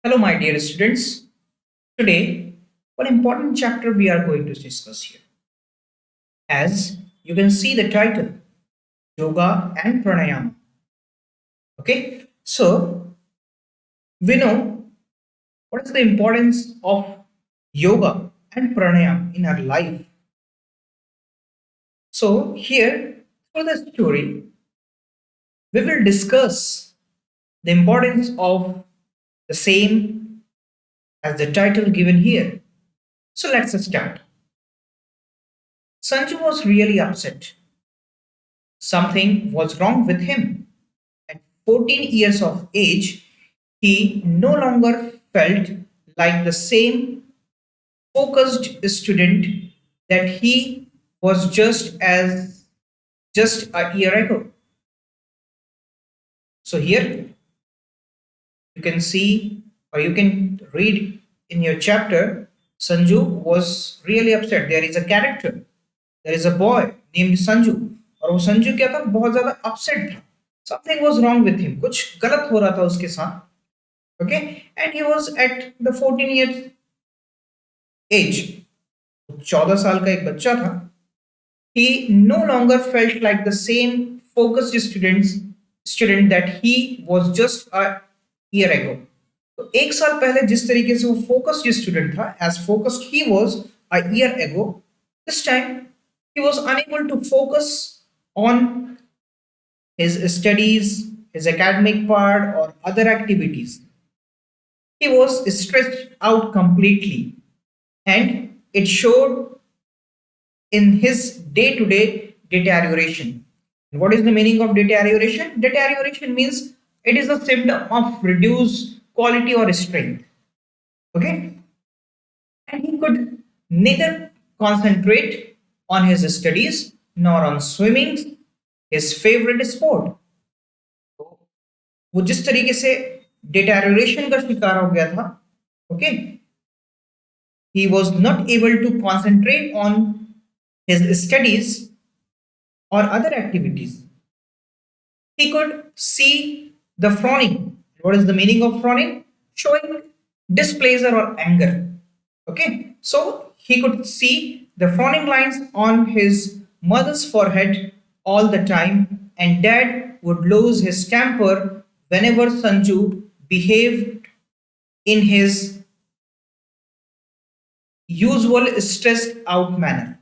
Hello, my dear students. Today, one important chapter we are going to discuss here. As you can see the title, Yoga and Pranayam. Okay, so we know what is the importance of yoga and pranayam in our life. So, here, through the story, we will discuss the importance of the same as the title given here. So, let's start. Sanju was really upset. Something was wrong with him. At 14 years of age, he no longer felt like the same focused student that he was just a year ago. So here you can see or you can read in your chapter Sanju was really upset. There is a character. There is a boy named Sanju. और वो संजू क्या था बहुत ज्यादा upset था something was wrong with him कुछ गलत हो रहा था उसके साथ okay and he was at the 14 years age 14 साल का एक बच्चा था he no longer felt like the same focused student that he was just a year ago तो एक साल पहले जिस तरीके से वो फोकस्ड स्टूडेंट था as focused he was a year ago this time he was unable to focus on his studies his academic part or other activities he was stressed out completely and it showed in his day to day deterioration. And what is the meaning of deterioration? Deterioration means it is a symptom of reduced quality or strength. Okay? And he could neither concentrate on his studies nor on swimming, his favorite sport. वो जिस तरीके से deterioration का शिकार हो गया था okay he was not able to concentrate on his studies or other activities. He could see the frowning. What is the meaning of frowning? Showing displeasure or anger. Okay, so he could see the frowning lines on his mother's forehead all the time, and dad would lose his temper whenever Sanju behaved in his usual stressed out manner.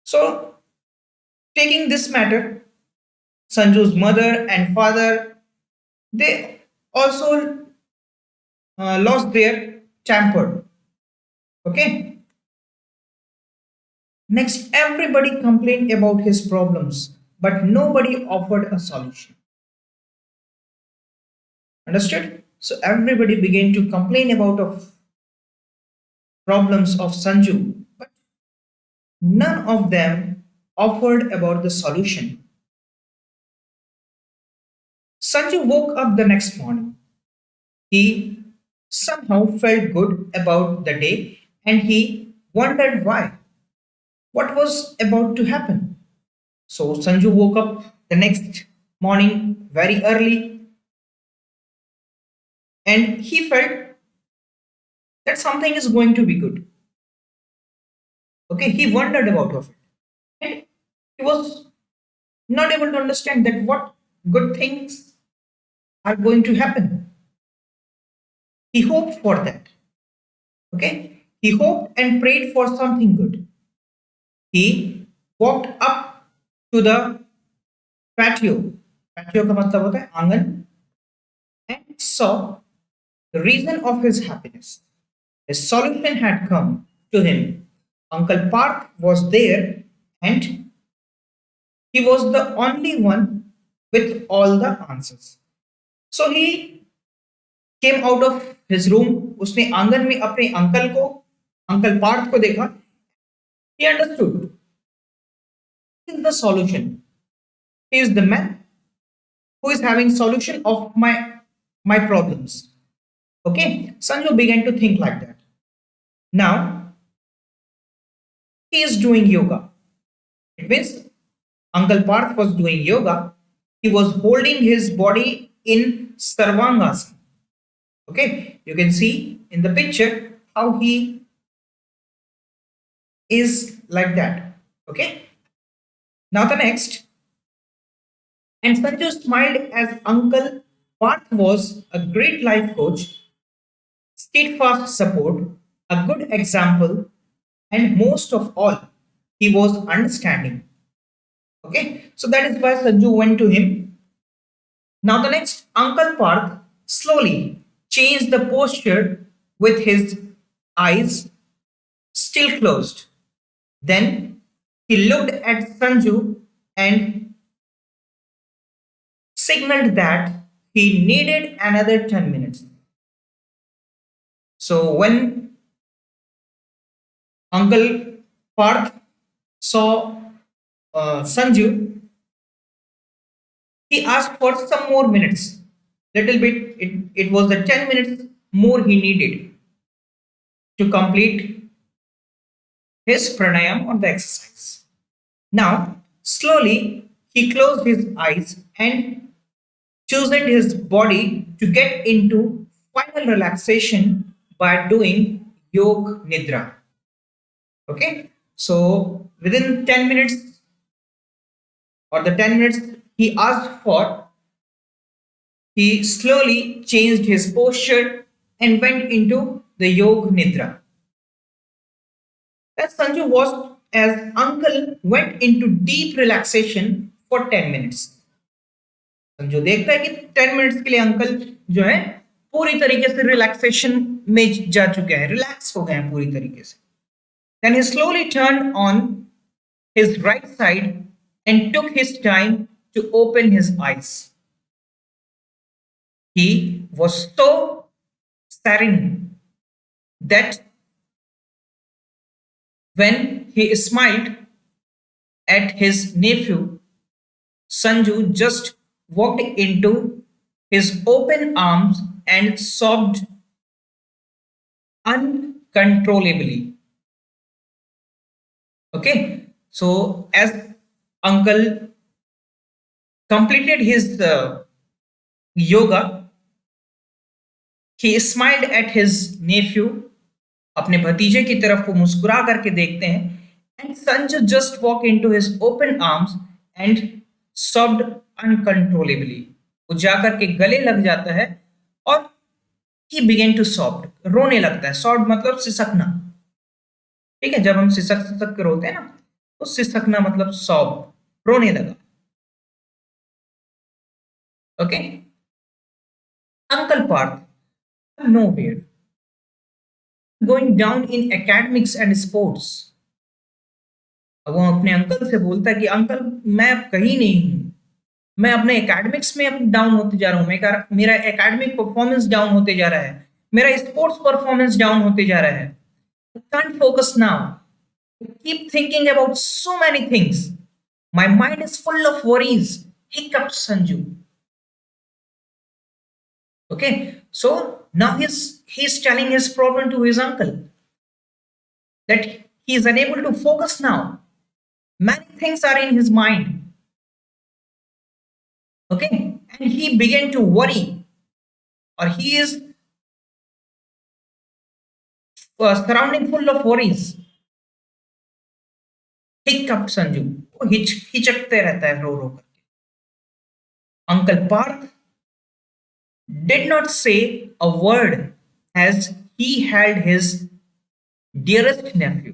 So, taking this matter, Sanju's mother and father, they also lost their temper. Okay. Next, everybody complained about his problems, but nobody offered a solution. Understood? So everybody began to complain about of problems of Sanju, but none of them offered about the solution. Sanju woke up the next morning. He somehow felt good about the day and he wondered why. What was about to happen? So Sanju woke up the next morning very early and he felt that something is going to be good. Okay, he wondered about of it. And he was not able to understand that what good things are going to happen. He hoped for that. Okay, he hoped and prayed for something good. He walked up to the patio. Patio का मतलब होता है आंगन and saw the reason of his happiness. His solution had come to him. Uncle Park was there and he was the only one with all the answers. So he came out of his room. उसने आंगन में अपने uncle को uncle Partha को देखा. He understood. He is the solution. He is the man who is having solution of my problems. Okay, Sanju began to think like that. Now he is doing yoga. It means Uncle Parth was doing yoga. He was holding his body in Sarvangasana. Okay, you can see in the picture how he is like that. Okay, now the next, and Sanju smiled as Uncle Parth was a great life coach, steadfast support, a good example, and most of all, he was understanding. Okay, so that is why Sanju went to him. Now, the next, Uncle Parth slowly changed the posture with his eyes still closed. Then he looked at Sanju and signaled that he needed another 10 minutes. So, when Uncle Parth saw Sanju, he asked for some more minutes. Little bit, it was the 10 minutes more he needed to complete his pranayam or the exercise. Now, slowly, he closed his eyes and chosen his body to get into final relaxation by doing yog nidra. Okay, so within 10 minutes or the 10 minutes he asked for, he slowly changed his posture and went into the yog nidra. As Sanju watched as uncle went into deep relaxation for 10 minutes. Sanju देखता है कि 10 minutes के लिए uncle जो है पूरी तरीके से रिलैक्सेशन में जा चुके हैं, रिलैक्स हो गए हैं पूरी तरीके से. Then he slowly turned on his right side and took his time to open his eyes. He was so serene that when he smiled at his nephew, Sanju just walked into his open arms and sobbed uncontrollably. Okay, so as uncle completed his yoga, he smiled at his nephew. अपने भतीजे की तरफ वो मुस्कुरा करके देखते हैं and Sanju just walk into his open arms and sobbed uncontrollably. वो जाकर के गले लग जाता है और he began to sob, रोने लगता है. sob मतलब सिसकना. ठीक है, जब हम सिसक सिसक के रोते हैं ना, तो सिसकना मतलब sob, रोने लगा. Okay, uncle Parth nowhere going down in academics and sports. अब वो अपने अंकल से बोलता है कि अंकल मैं अब कहीं नहीं हूं, मैं अपने एकेडमिक्स में अब डाउन होते जा रहा हूँ, मेरा एकेडमिक परफॉर्मेंस डाउन होते जा रहा है, मेरा स्पोर्ट्स परफॉर्मेंस डाउन होते जा रहा है. I can't focus now, I keep thinking about so many things, my mind is full of worries. Hiccup Sanju. Okay, so now he's telling his problem to his uncle that he is unable to focus now. Many things are in his mind. Okay, and he began to worry, or he is surrounding full of worries. Hiccup Sanju. वो हिचकते रहता है रो रो करके. Uncle Parth did not say a word as he held his dearest nephew.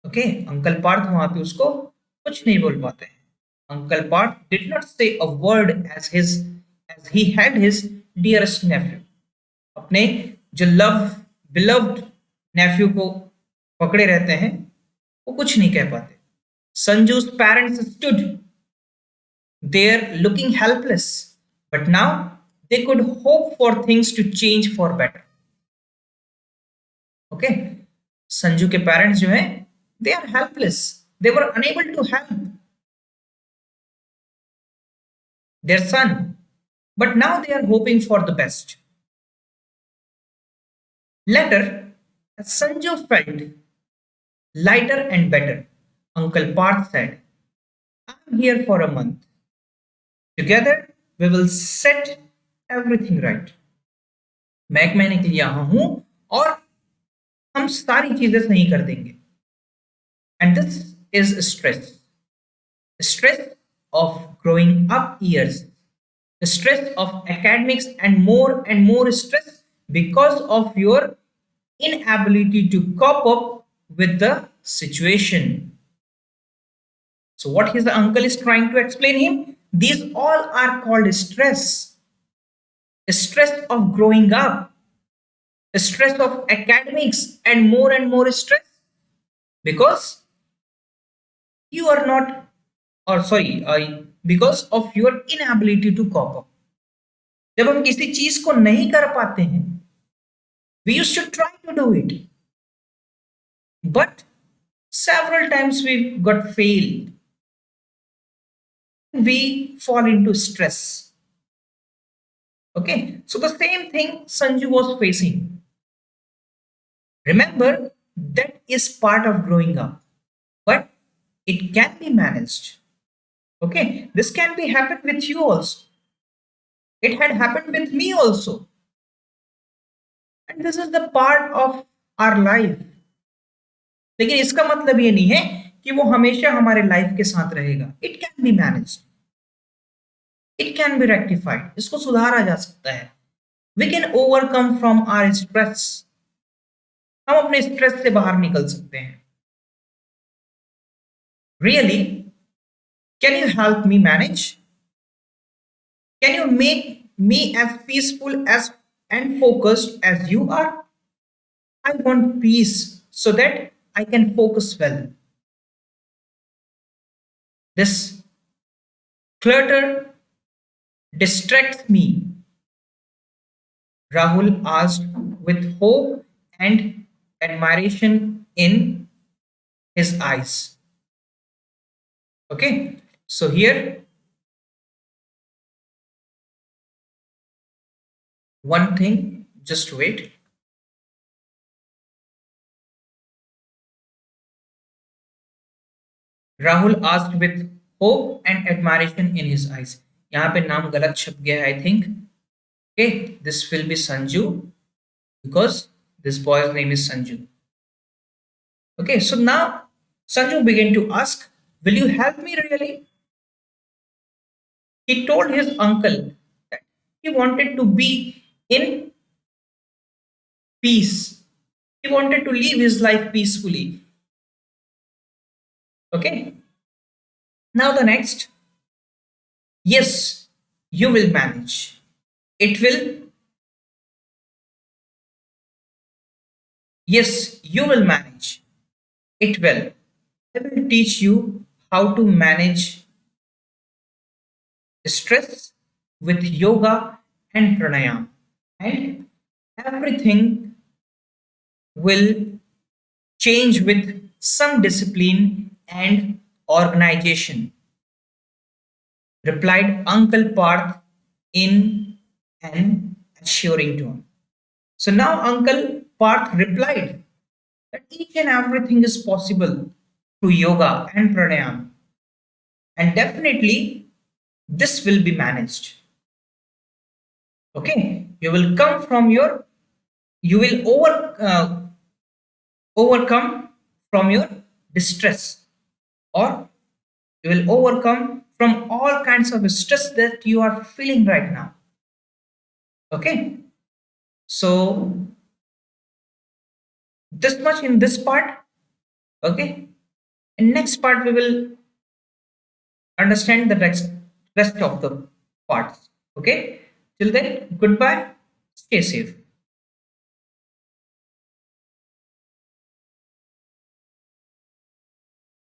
Okay, uncle Parth वहां पे उसको कुछ नहीं बोल पाते हैं. Uncle Partha did not say a word as he had his dearest nephew. अपने जो बिलव्ड नेफ्यू को पकड़े रहते हैं, वो कुछ नहीं कह पाते. संजू's parents stood there looking helpless, but now they could hope for things to change for better. Okay, Sanju के पेरेंट्स जो हैं, they are helpless. They were unable to help their son, but now they are hoping for the best. Later, as Sanju felt lighter and better, Uncle Parth said, I'm here for a month. Together, we will set everything right, मैंने के लिए यहाँ हूं और हम सारी चीजें सही कर देंगे. And this is stress. Stress of growing up years, stress of academics, and more stress because of your inability to cope up with the situation. So, what his uncle is trying to explain him, these all are called stress. Stress of growing up, stress of academics, and more stress because you are not, or sorry, because of your inability to cope up. जब हम किसी चीज को नहीं कर पाते हैं, we used to try to do it, but several times we got failed. We fall into stress. Okay, so the same thing Sanju was facing. Remember, that is part of growing up, but it can be managed. Okay, this can be happened with you also. It had happened with me also, and this is the part of our life. लेकिन इसका मतलब ये नहीं है कि वो हमेशा हमारे लाइफ के साथ रहेगा. It can be manage, it can be rectified, इसको सुधारा जा सकता है. We can overcome from our stress. हम अपने स्ट्रेस से बाहर निकल सकते हैं. Really, can you help me manage? Can you make me as peaceful as and focused as you are? I want peace so that I can focus well. This clutter distracts me, Rahul asked with hope and admiration in his eyes. Okay, so here one thing, just wait. Rahul asked with hope and admiration in his eyes. यहाँ पे नाम गलत छप गया है, I think. Okay, this will be Sanju because this boy's name is Sanju. Okay, so now Sanju began to ask, will you help me really? He told his uncle that he wanted to be in peace. He wanted to live his life peacefully. Okay, now the next. Yes, you will manage. It will, yes, you will manage. It will. I will teach you how to manage stress with yoga and pranayam. And everything will change with some discipline and organization, replied Uncle Parth in an assuring tone. So now Uncle Parth replied that each and everything is possible through yoga and pranayam, and definitely this will be managed. Okay, you will come from your, you will overcome from your distress, or you will overcome from all kinds of stress that you are feeling right now. Okay, so this much in this part. Okay, in next part we will understand the rest of the parts. Okay, till then, goodbye, stay safe.